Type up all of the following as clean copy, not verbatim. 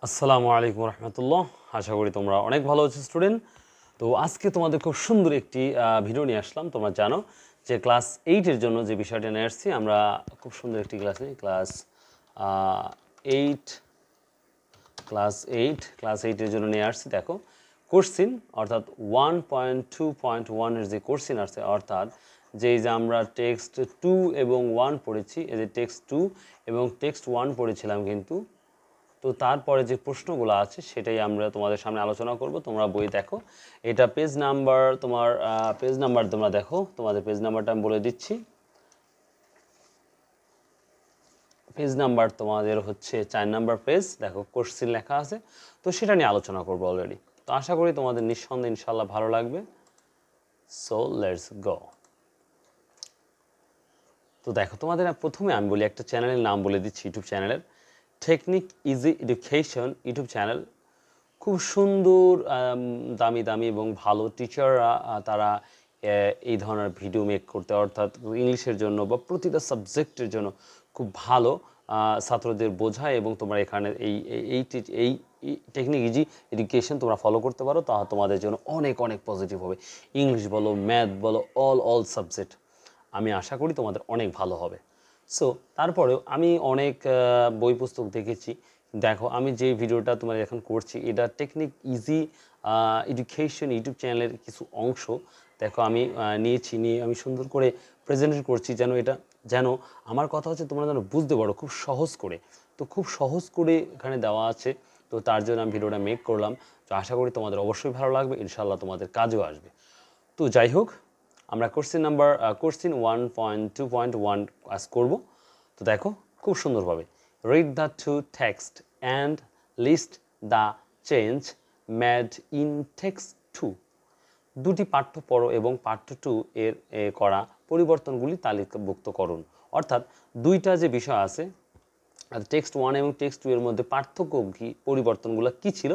আসসালামু আলাইকুম রহমতুল্লাহ। আশা করি তোমরা অনেক ভালো আছো স্টুডেন্ট। তো আজকে তোমাদের খুব সুন্দর একটি ভিডিও নিয়ে আসলাম। তোমরা জানো যে ক্লাস 8-এর জন্য যে বিষয়টা নিয়ে আসছি, আমরা খুব সুন্দর একটি ক্লাস 8 ক্লাস 8-এর জন্য নিয়ে আসছি। দেখো কোশ্চিন, অর্থাৎ 1.2.1 এর যে কোশ্চিন আসছে, অর্থাৎ যে আমরা টেক্সট 2 এবং 1 পড়েছি, এই যে টেক্সট 2 এবং টেক্সট 1 পড়েছিলাম, কিন্তু তো তারপরে যে প্রশ্নগুলো আছে সেটাই আমরা তোমাদের সামনে আলোচনা করব। তোমরা বই দেখো, এটা পেজ নাম্বার, পেজ নাম্বার তোমরা দেখো, তোমাদের পেজ নাম্বারটা আমি বলে দিচ্ছি। পেজ নাম্বার তোমাদের হচ্ছে 4 নাম্বার পেজ। দেখো কোশ্চিন লেখা আছে, তো সেটা নিয়ে আলোচনা করবো অলরেডি। তো আশা করি তোমাদের নিঃসন্দেহে ইনশাল্লাহ ভালো লাগবে। So let's go. তো দেখো, তোমাদের প্রথমে আমি বলি, একটা চ্যানেলের নাম বলে দিচ্ছি, ইউটিউব চ্যানেলের technique Easy Education YouTube channel. খুব সুন্দর দামি দামি এবং ভালো টিচাররা তারা এই ধরনের ভিডিও মেক করতে, অর্থাৎ ইংলিশের জন্য বা প্রতিটা সাবজেক্টের জন্য খুব ভালো ছাত্রদের বোঝায়। এবং তোমরা এখানে এই এই এই টেকনিক ইজি এডুকেশন তোমরা ফলো করতে পারো, তা তোমাদের জন্য অনেক অনেক পজিটিভ হবে। ইংলিশ বলো, ম্যাথ বলো, অল সাবজেক্ট আমি আশা করি তোমাদের অনেক ভালো হবে। সো তারপরেও আমি অনেক বই পুস্তক দেখেছি। দেখো, আমি যে ভিডিওটা তোমার এখন করছি, এটা টেকনিক ইজি এডুকেশন ইউটিউব চ্যানেলের কিছু অংশ। দেখো আমি নিয়ে আমি সুন্দর করে প্রেজেন্ট করছি, যেন আমার কথা হচ্ছে তোমরা যেন বুঝতে পারো খুব সহজ করে। তো খুব সহজ করে এখানে দেওয়া আছে, তো তার জন্য আমি ভিডিওটা মেক করলাম। তো আশা করি তোমাদের অবশ্যই ভালো লাগবে, ইনশাল্লাহ তোমাদের কাজেও আসবে। তো যাই হোক, আমরা কোশ্চিন 1.2.1 কাজ করব। তো দেখো খুব সুন্দরভাবে, read the two text and list the change made in text 2। দুটি পাঠ্য পড়ো এবং পাঠ্য 2 এর করা পরিবর্তনগুলি তালিকাভুক্ত করুন। অর্থাৎ দুইটা যে বিষয় আছে, টেক্সট 1 এবং টেক্সট 2 এর মধ্যে পার্থক্য কি, পরিবর্তনগুলো কি ছিল,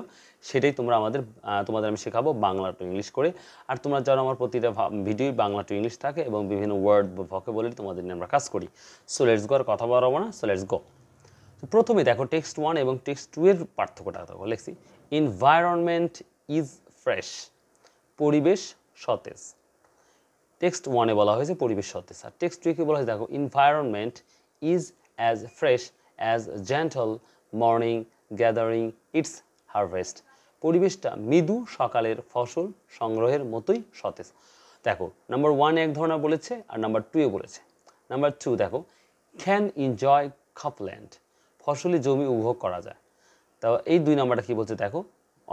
সেটাই তোমাদের আমি শেখাবো বাংলা টু ইংলিশ করে। আর তোমরা জানো আমার প্রতিটা ভিডিও বাংলা টু ইংলিশ থাকে এবং বিভিন্ন ওয়ার্ড বা ভোকাবুলারি তোমাদের নিয়ে আমরা কাজ করি। সো লেটস গো, আর কথা বাড়াবো না, সো লেটস গো। তো প্রথমে দেখো, টেক্সট 1 এবং টেক্সট 2 এর পার্থক্যটা দেখো, লিখছি এনভায়রনমেন্ট ইজ ফ্রেশ, পরিবেশ সতেজ। টেক্সট 1 এ বলা হয়েছে পরিবেশ সতেজ, আর টেক্সট 2 কে বলা হয়েছে দেখো environment is as fresh as gentle morning gathering it's harvest. পরিবেশটা মৃদু সকালের ফসল সংগ্রহের মতোই সতেজ। দেখো নাম্বার 1 এক ধরনের বলেছে, আর নাম্বার 2 এ বলেছে। নাম্বার 2 দেখো, ক্যান এনজয় কাপল্যান্ড, ফসলি জমি উপভোগ করা যায়। তো এই 2 নাম্বারটা কী বলছে দেখো,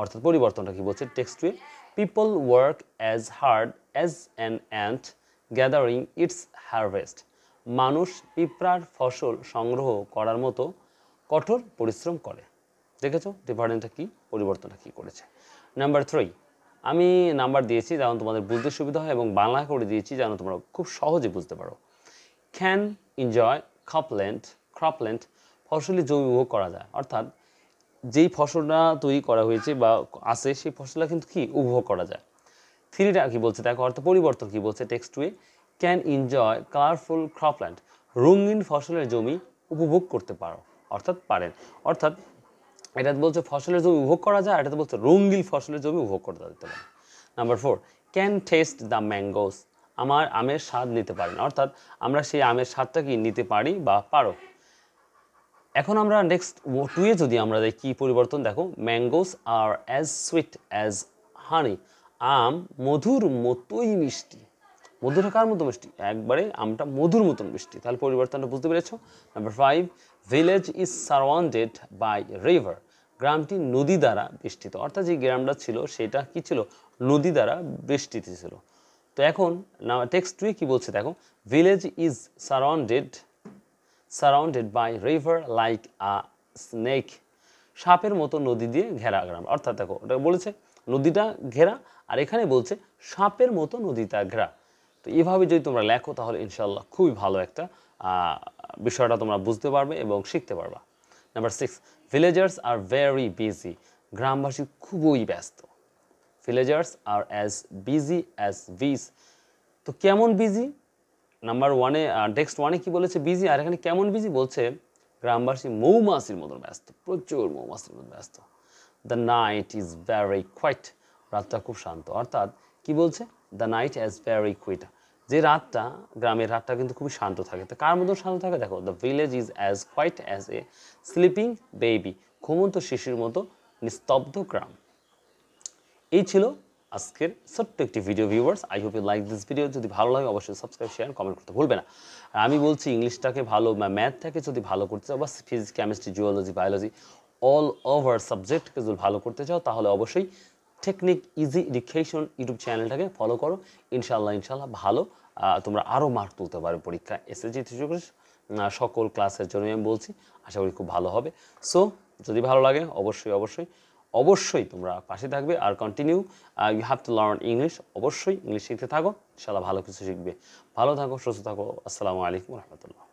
অর্থাৎ পরিবর্তনটা কী বলছে text 2 A, people work as hard as an ant gathering it's harvest, মানুষ পিঁপড়ার ফসল সংগ্রহ করার মতো কঠোর পরিশ্রম করে। দেখেছো ডিফারেন্সটা কী, পরিবর্তনটা কী করেছে। নাম্বার 3 আমি নাম্বার দিয়েছি যেমন তোমাদের বুঝতে সুবিধা হয়, এবং বাংলা করে দিয়েছি যেন তোমরা খুব সহজে বুঝতে পারো। ক্যান এনজয় ক্রপল্যান্ড, ফসলি জমি উপভোগ করা যায়, অর্থাৎ যেই ফসলটা তৈরি করা হয়েছে বা আছে সেই ফসলটা কিন্তু কি উপভোগ করা যায়। 3টা কি বলছে দেখো, অর্থাৎ পরিবর্তন কি বলছে টেক্সট 2 এ, ক্যান এনজয় কালারফুল ক্রপল্যান্ড, রঙিন ফসলের জমি উপভোগ করতে পারো, অর্থাৎ পারেন। অর্থাৎ এটা বলছে ফসলের জমি উপভোগ করা যায়, এটাতে বলছে রঙিন ফসলের জমি উপভোগ করতে পারে। Number 4 can test the mangoes, আমার আমের স্বাদ নিতে পারেন, অর্থাৎ আমরা সেই আমের স্বাদটা কি নিতে পারি বা পারো। এখন আমরা নেক্সট 2 এ যদি আমরা দেখি কী পরিবর্তন, দেখো ম্যাঙ্গোস আর অ্যাজ সুইট অ্যাজ হানি, আম মধুর মতোই মিষ্টি। মধুর কার মতো মিষ্টি, একবারে আমটা মধুর মতন মিষ্টি। তাহলে পরিবর্তনটা বুঝতে পেরেছো। Number 5 village is surrounded by river, গ্রামটি নদী দ্বারা বেষ্টিত, অর্থাৎ যে গ্রামটা ছিল সেটা কি ছিল, নদী দ্বারা বেষ্টিত ছিল। তো এখন টেক্সট 2 কি বলছে দেখো, village is surrounded by river like a snake, সাপের মতো নদী দিয়ে ঘেরা গ্রাম। অর্থাৎ দেখো ওটা বলেছে নদীটা ঘেরা, আর এখানে বলছে সাপের মতো নদীটা ঘেরা। তো এইভাবে যদি তোমরা লেখো তাহলে ইনশাল্লাহ খুবই ভালো একটা বিষয়টা তোমরা বুঝতে পারবে এবং শিখতে পারবা। Number 6 villagers are very busy, গ্রামবাসী খুবই ব্যস্ত। ভিলেজার্স আর অ্যাজ বিজি অ্যাজ বিজ, তো কেমন বিজি, নাম্বার 1 এ টেক্সট 1 এ কি বলেছে বিজি, আর এখানে কেমন বিজি বলছে গ্রামবাসী মৌমাছির মতন ব্যস্ত, প্রচুর মৌমাছির মতন ব্যস্ত। The night is very quiet, রাতটা খুব শান্ত। অর্থাৎ কি বলছে, the night is very quiet, যে রাতটা, গ্রামের রাতটা কিন্তু খুবই শান্ত থাকে। তো কার মতন শান্ত থাকে দেখো, the village is as quiet as a sleeping baby, ঘুমন্ত শিশুর মতো নিস্তব্ধ গ্রাম। এই ছিল আজকের ছোট্ট একটি video viewers. I hope you like this video. যদি ভালো লাগে অবশ্যই সাবস্ক্রাইব, শেয়ার, কমেন্ট করতে ভুলবে না। আর আমি বলছি ইংলিশটাকে ভালো, ম্যাথটাকে যদি ভালো করতে চাও, বা physics, chemistry, geology, biology, all over সাবজেক্টকে যদি ভালো করতে চাও, তাহলে অবশ্যই টেকনিক ইজি এডুকেশন ইউটিউব চ্যানেলটাকে ফলো করো। ইনশাল্লাহ ভালো তোমরা আরও মার্ক তুলতে পারো পরীক্ষা, এসএসসি থেকে শুরু করে সকল ক্লাসের জন্য আমি বলছি। আশা করি খুব ভালো হবে। সো যদি ভালো লাগে অবশ্যই তোমরা পাশে থাকবে। আর continue, you have to learn English. অবশ্যই ইংলিশ শিখতে থাকো, ইনশাল্লাহ ভালো কিছু শিখবে। ভালো থাকো, সুস্থ থাকো। আসসালামু আলাইকুম রহমতুল্লাহ।